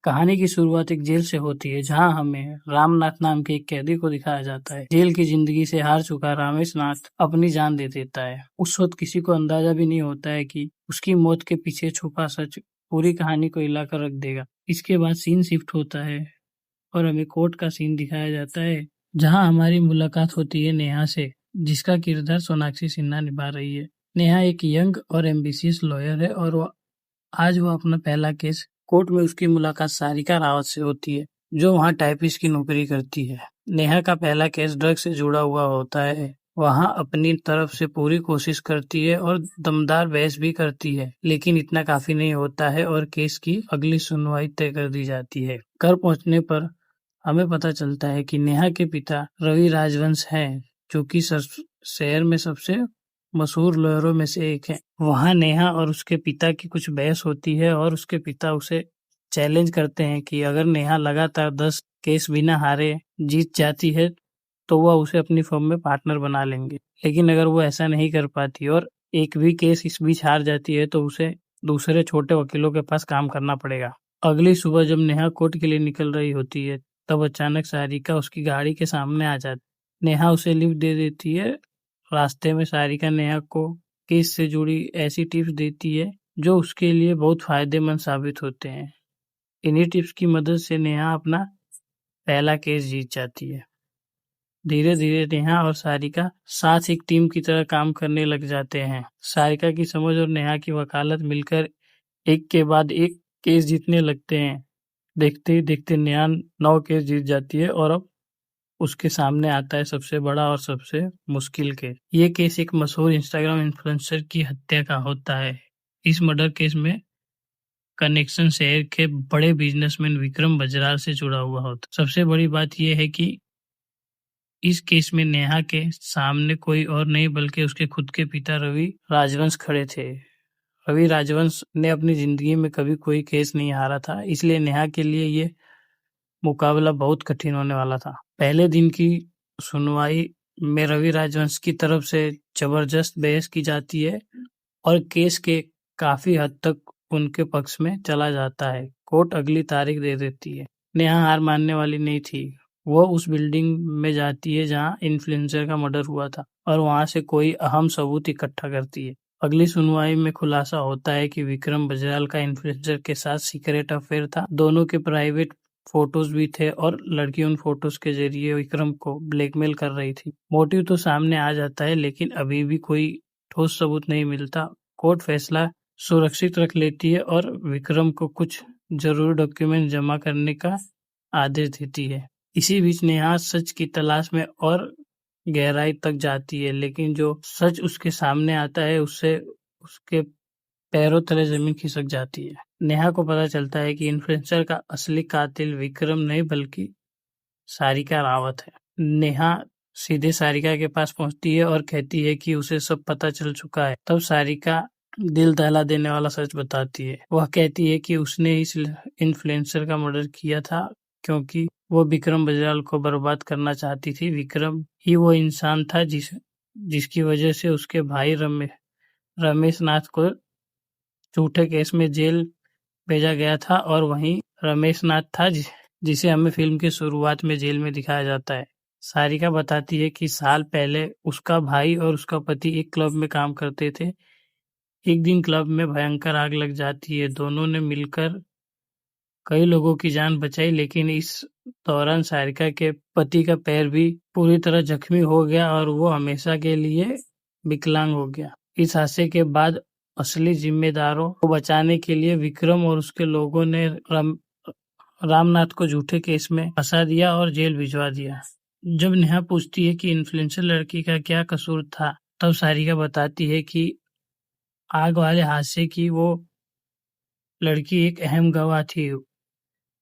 कहानी की शुरुआत एक जेल से होती है जहां हमें रामनाथ नाम के एक कैदी को दिखाया जाता है। जेल की जिंदगी से हार चुका रामेश नाथ अपनी जान दे देता है। उस वक्त किसी को अंदाजा भी नहीं होता है कि उसकी मौत के पीछे छुपा सच पूरी कहानी को हिलाकर रख देगा। इसके बाद सीन शिफ्ट होता है और हमें कोर्ट का सीन दिखाया जाता है जहां हमारी मुलाकात होती है नेहा से, जिसका किरदार सोनाक्षी सिन्हा निभा रही है। नेहा एक यंग और एम्बिशियस लॉयर है और आज वो अपना पहला केस कोर्ट में उसकी मुलाकात सारिका रावत से होती है, जो वहाँ टाइपिस्ट की नौकरी करती है। नेहा का पहला केस ड्रग से जुड़ा हुआ होता है। वहाँ अपनी तरफ से पूरी कोशिश करती है और दमदार बहस भी करती है, लेकिन इतना काफी नहीं होता है और केस की अगली सुनवाई तय कर दी जाती है। घर पहुंचने पर हमें पता चलता है कि नेहा के पिता रवि राजवंश हैं, जो कि शहर में सबसे मशहूर लॉयरों में से एक है। वहाँ नेहा और उसके पिता की कुछ बहस होती है और उसके पिता उसे चैलेंज करते हैं कि अगर नेहा लगातार 10 केस बिना हारे जीत जाती है तो वह उसे अपनी फर्म में पार्टनर बना लेंगे। लेकिन अगर वो ऐसा नहीं कर पाती और एक भी केस इस बीच हार जाती है तो उसे दूसरे छोटे वकीलों के पास काम करना पड़ेगा। अगली सुबह जब नेहा कोर्ट के लिए निकल रही होती है तब अचानक सारिका उसकी गाड़ी के सामने आ जाती। नेहा उसे लिफ्ट दे देती है। रास्ते में सारिका नेहा को केस से जुड़ी ऐसी टिप्स देती है जो उसके लिए बहुत फायदेमंद साबित होते हैं। इन्हीं टिप्स की मदद से नेहा अपना पहला केस जीत जाती है। धीरे धीरे नेहा और सारिका साथ एक टीम की तरह काम करने लग जाते हैं। सारिका की समझ और नेहा की वकालत मिलकर एक के बाद एक केस जीतने लगते हैं। देखते ही देखते नेहा 9 केस जीत जाती है और अब उसके सामने आता है सबसे बड़ा और सबसे मुश्किल केस। ये केस एक मशहूर इंस्टाग्राम इन्फ्लुएंसर की हत्या का होता है। इस मर्डर केस में कनेक्शन शहर के बड़े बिजनेसमैन विक्रम बजराल से जुड़ा हुआ होता। सबसे बड़ी बात यह है कि इस केस में नेहा के सामने कोई और नहीं बल्कि उसके खुद के पिता रवि राजवंश खड़े थे। रवि राजवंश ने अपनी जिंदगी में कभी कोई केस नहीं हारा था, इसलिए नेहा के लिए ये मुकाबला बहुत कठिन होने वाला था। पहले दिन की सुनवाई में रवि राजवंश की तरफ से जबरदस्त बहस की जाती है और केस के काफी हद तक उनके पक्ष में चला जाता है। कोर्ट अगली तारीख दे देती है। नेहा हार मानने वाली नहीं थी। वो उस बिल्डिंग में जाती है जहां इन्फ्लुएंसर का मर्डर हुआ था और वहां से कोई अहम सबूत इकट्ठा करती है। अगली सुनवाई में खुलासा होता है कि विक्रम बजराल का इन्फ्लुएंसर के साथ सीक्रेट अफेयर था। दोनों के प्राइवेट फोटोज भी थे और लड़की उन फोटोज के जरिए विक्रम को ब्लैकमेल कर रही थी। मोटिव तो सामने आ जाता है लेकिन अभी भी कोई ठोस सबूत नहीं मिलता। कोर्ट फैसला सुरक्षित रख लेती है और विक्रम को कुछ जरूरी डॉक्यूमेंट जमा करने का आदेश देती है। इसी बीच नेहा सच की तलाश में और गहराई तक जाती है, लेकिन जो सच उसके सामने आता है उससे उसके पैरों तले जमीन खिसक जाती है। नेहा को पता चलता है कि इन्फ्लुएंसर का असली कातिल विक्रम नहीं बल्कि सारिका रावत है। नेहा सीधे सारिका के पास पहुंचती है और कहती है कि उसे सब पता चल चुका है। तब सारिका दिल दहला देने वाला सच बताती है। वह कहती है कि उसने इस इन्फ्लुएंसर का मर्डर किया था क्योंकि वो विक्रम बजराल को बर्बाद करना चाहती थी। विक्रम ही वो इंसान था जिसकी वजह से उसके भाई रमेश नाथ को झूठे केस में जेल भेजा गया था और वहीं रमेश नाथ था जिसे हमें फिल्म की शुरुआत में जेल में दिखाया जाता है। सारिका बताती है कि साल पहले उसका भाई और उसका पति एक क्लब में काम करते थे। एक दिन क्लब में भयंकर आग लग जाती है। दोनों ने मिलकर कई लोगों की जान बचाई, लेकिन इस दौरान सारिका के पति का पैर भी पूरी तरह जख्मी हो गया और वो हमेशा के लिए विकलांग हो गया। इस हादसे के बाद असली जिम्मेदारों को बचाने के लिए विक्रम और उसके लोगों ने रामनाथ को झूठे केस में फंसा दिया और जेल भिजवा दिया। जब नेहा पूछती है कि इन्फ्लुएंसर लड़की का क्या कसूर था, तब सारिका बताती है कि आग वाले हादसे की वो लड़की एक अहम गवाह थी।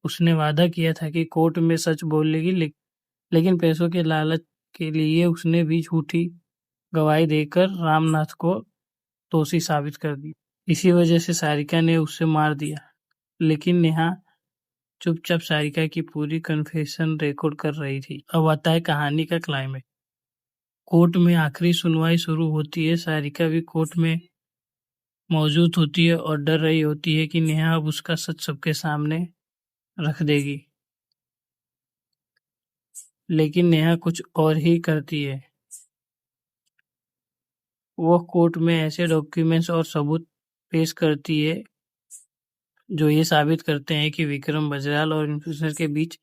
उसने वादा किया था कि कोर्ट में सच बोलेगी, लेकिन पैसों के लालच के लिए उसने भी झूठी गवाही देकर रामनाथ को दोषी साबित कर दिया। इसी वजह से सारिका ने उसे मार दिया। लेकिन नेहा चुपचाप सारिका की पूरी कन्फेशन रिकॉर्ड कर रही थी। अब आता है कहानी का क्लाइमेक्स। कोर्ट में आखिरी सुनवाई शुरू होती है। सारिका भी कोर्ट में मौजूद होती है और डर रही होती है कि नेहा अब उसका सच सबके सामने रख देगी। लेकिन नेहा कुछ और ही करती है। वह कोर्ट में ऐसे डॉक्यूमेंट्स और सबूत पेश करती है जो ये साबित करते हैं कि विक्रम बजराल और इन्फ्लुएंसर के बीच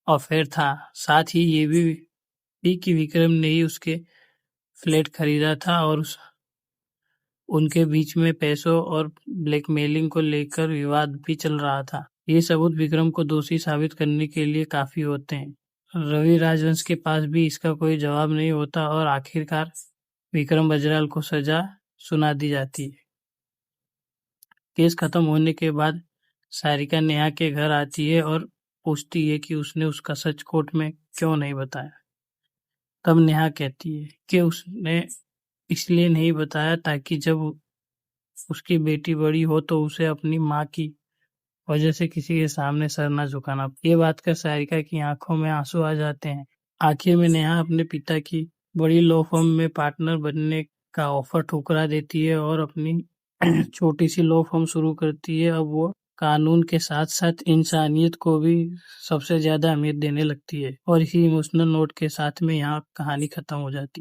अफेयर था। साथ ही ये भी कि विक्रम ने ही उसके फ्लैट खरीदा था और उनके बीच में पैसों और ब्लैकमेलिंग को लेकर विवाद भी चल रहा था। ये सबूत विक्रम को दोषी साबित करने के लिए काफी होते हैं। रवि राजवंश के पास भी इसका कोई जवाब नहीं होता और आखिरकार विक्रम बजराल को सजा सुना दी जाती है। केस खत्म होने के बाद सारिका नेहा के घर आती है और पूछती है कि उसने उसका सच कोर्ट में क्यों नहीं बताया। तब नेहा कहती है कि उसने इसलिए नहीं बताया ताकि जब उसकी बेटी बड़ी हो तो उसे अपनी माँ की वजह से किसी के सामने सर न झुकाना। ये बात कर सारिका की आंखों में आंसू आ जाते हैं। आखिर में नेहा अपने पिता की बड़ी लॉ फर्म में पार्टनर बनने का ऑफर ठुकरा देती है और अपनी छोटी सी लॉ फर्म शुरू करती है। अब वो कानून के साथ साथ इंसानियत को भी सबसे ज्यादा अहमियत देने लगती है। और इसी इमोशनल नोट के साथ में यहाँ कहानी खत्म हो जाती है।